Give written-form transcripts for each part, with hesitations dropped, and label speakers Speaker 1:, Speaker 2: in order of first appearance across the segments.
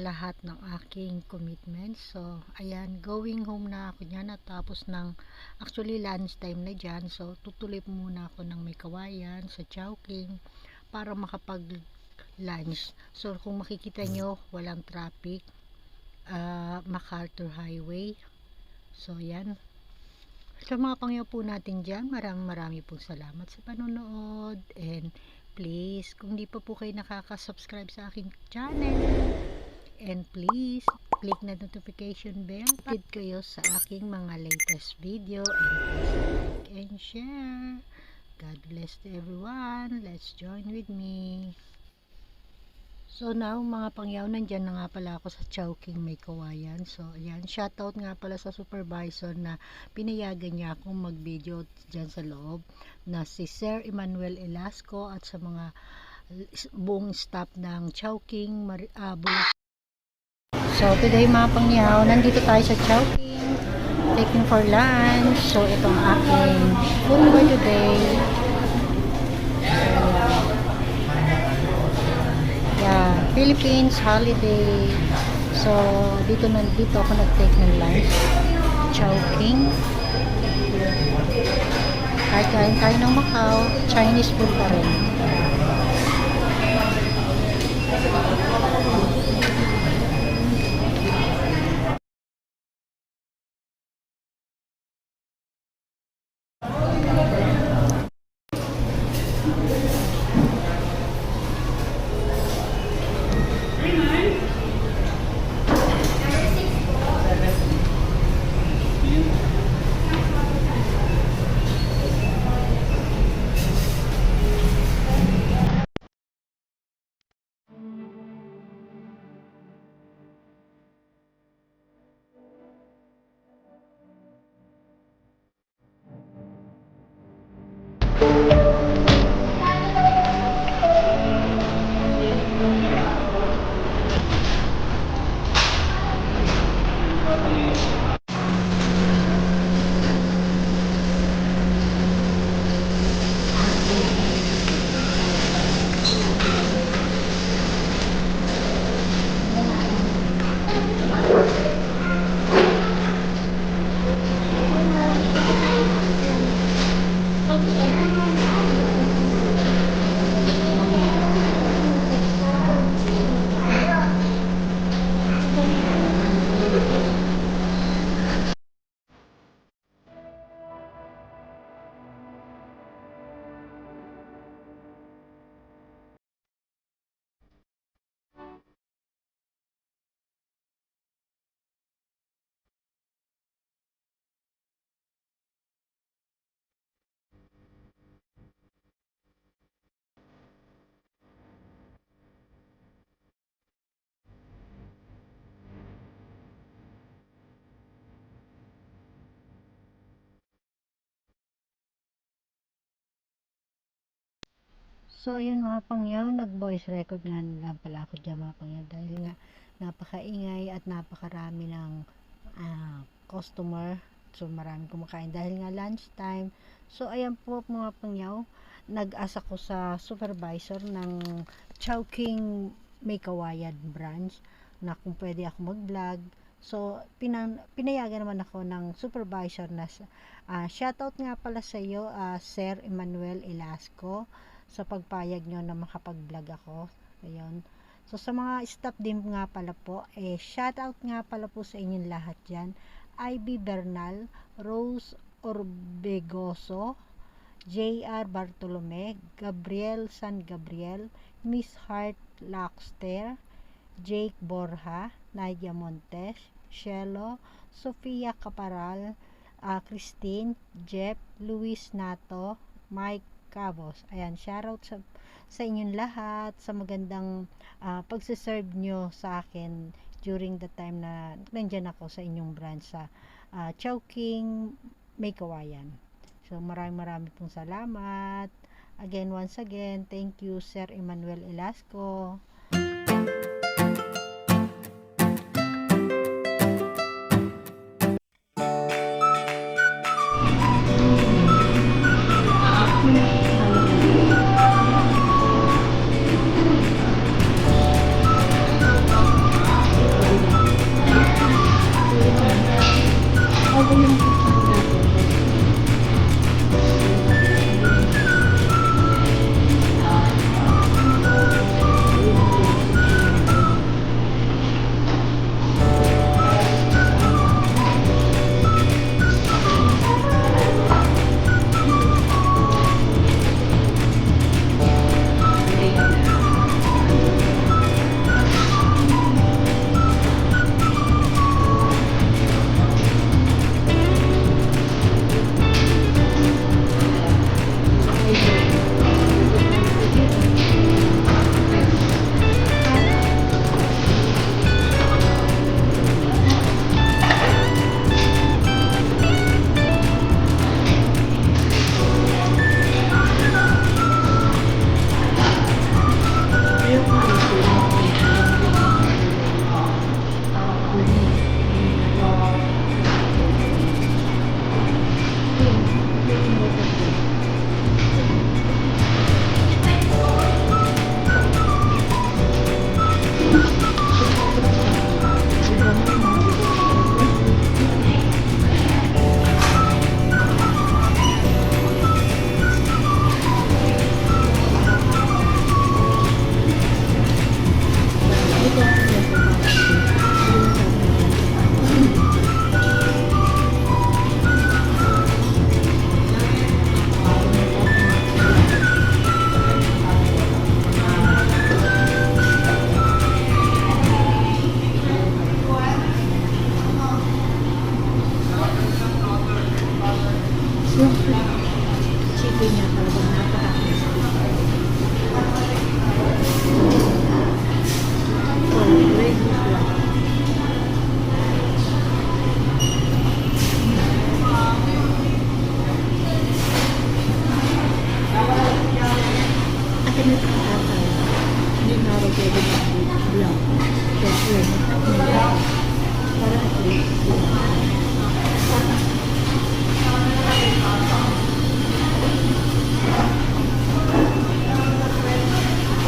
Speaker 1: lahat ng aking commitments. So, ayan, going home na ako dyan natapos ng actually lunch time na dyan. So, tutuloy muna ako ng may kawayan sa Chowking para makapag lunch. So, kung makikita nyo, walang traffic. MacArthur Highway. So, yan. Sa mga pangyaw po natin dyan, marami pong salamat sa panonood. And please, kung di pa po kayo nakaka-subscribe sa aking channel, and please, click na notification bell, update kayo sa aking mga latest video, and please like and share. God bless to everyone. Let's join with me. So now, mga pangyaw, nandyan na nga pala ako sa Chowking may kawayan. So ayan, shoutout nga pala sa supervisor na pinayagan niya akong mag-video dyan sa loob, na si Sir Emmanuel Elasco, at sa mga buong staff ng Chowking So today mga pangyaw, nandito tayo sa Chowking, taking for lunch. So itong aking food for today. Philippines holiday. So dito ako nag-take ng lunch. Chowking. Kahit kain tayo ng Macau, Chinese food pa rin. So, yun mga pangyaw, nag-voice record nga lang pala ako dyan mga pangyaw, dahil nga napakaingay at napakarami ng customer. So, maraming kumakain dahil nga lunch time. So, ayan po mga pangyaw, nag-asa ko sa supervisor ng Chowking may kawayan branch na kung pwede ako mag-vlog. So, pinayagan naman ako ng supervisor na shoutout nga pala sa iyo, Sir Emmanuel Elasco, sa pagpayag nyo na makapag-vlog ako. Ayun. So sa mga staff din nga pala po, shoutout nga pala po sa inyong lahat dyan. Ivy Bernal, Rose Orbegoso, JR Bartolome, Gabriel San Gabriel, Miss Hart Laxter, Jake Borja, Nadia Montes, Shelo, Sofia Caparal, Christine, Jeff, Luis Nato, Mike Cabos. Ayan, shoutout sa inyong lahat sa magandang pagsiserve nyo sa akin during the time na nandyan ako sa inyong branch sa Chowking may kawayan. So maraming pong salamat. Again, once again, thank you Sir Emmanuel Elasco. pwede lang. Siyempre, para at least.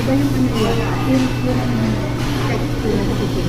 Speaker 1: Iba yung ano yun, yung texture na kapitid.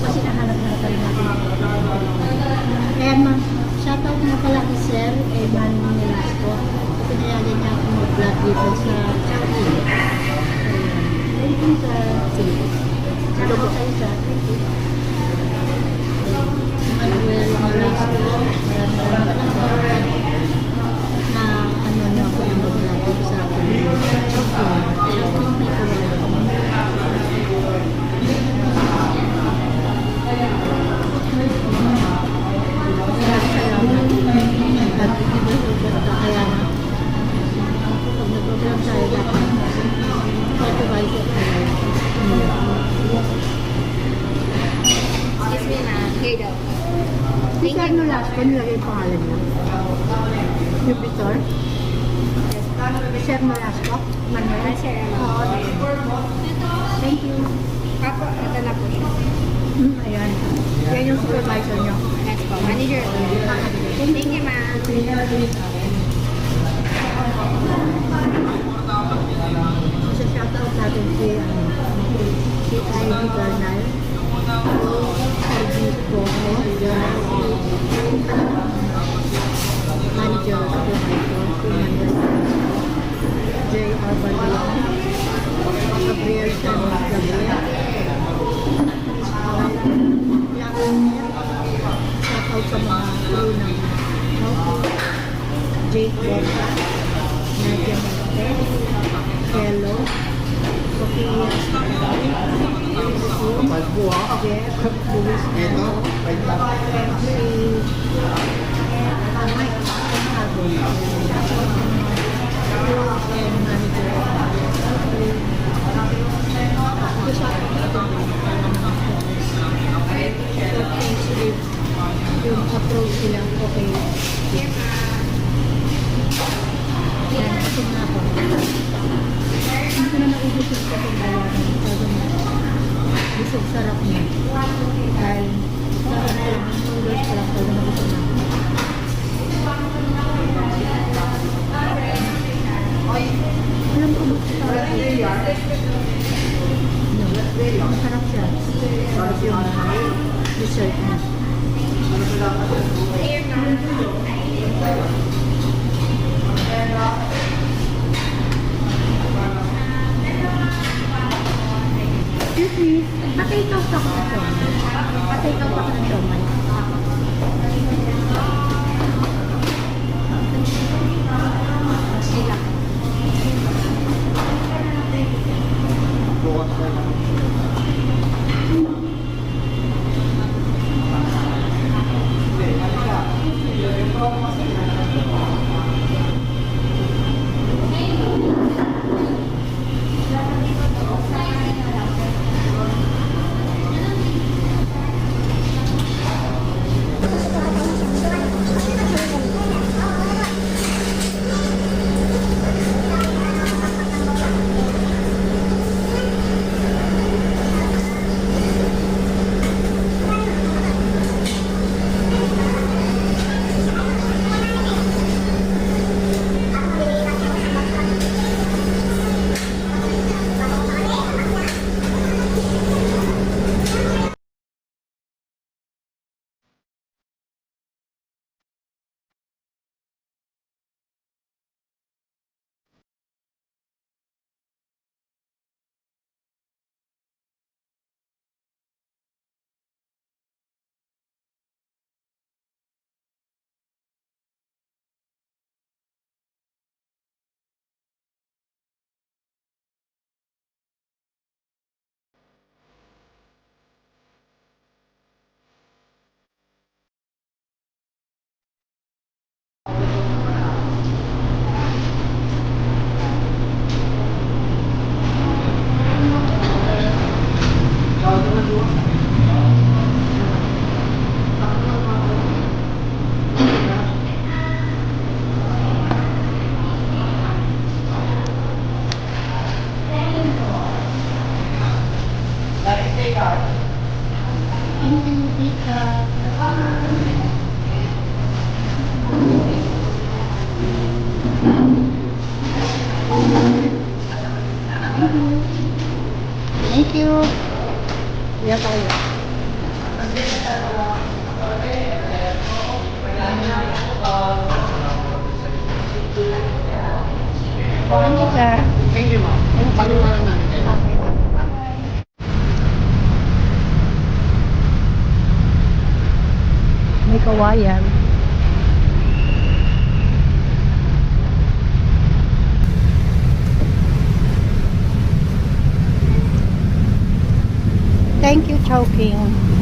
Speaker 1: Kasi nahanap-hanap rin natin. Kaya shoutout nga pala kay Sir Eman Nilasco. Pinayagan niya ako mag-vlog dito sa Chowking. Thank you sa shoutout kayo sa Manuel Nilasco. Na ano na ako yung mag-vlog dito sa Chowking. Tingnan mo last ko, nilagay yung pangalan niya. Jupiter. Sir Nolasco. Manuel. Thank you.
Speaker 2: Kako, ito na po siya.
Speaker 1: Ayan. Yan yung supervisor niyo.
Speaker 2: Yes po, manager. Thank you, ma'am.
Speaker 1: So, shoutout natin si Ivy Garnal. Service po ko. Manager ako po. J.R. Barbaria. Gabriel San Gabriel. Shoutout sa mga crew ng Jake Borza, Nadia Montes, Hello, Sofia, Jeff, Luis, Eto, yung approach sila, okay. Yan, kasi nga ako. Hindi ko na naubos yung kapag bayaran. Busog sarap niya. Dahil sa noodles pa lang talaga nabusog na. Alam ko ba sa masarap siya. Sarap yung dessert niya. Excuse me, patay ikaw pa ka ng siomay. Patay ikaw pa ka ng siomay. Thank you, sir.
Speaker 3: Thank you, ma'am. Pag-iwanan namin kayo.
Speaker 1: May kawayan. Thank you, Chowking.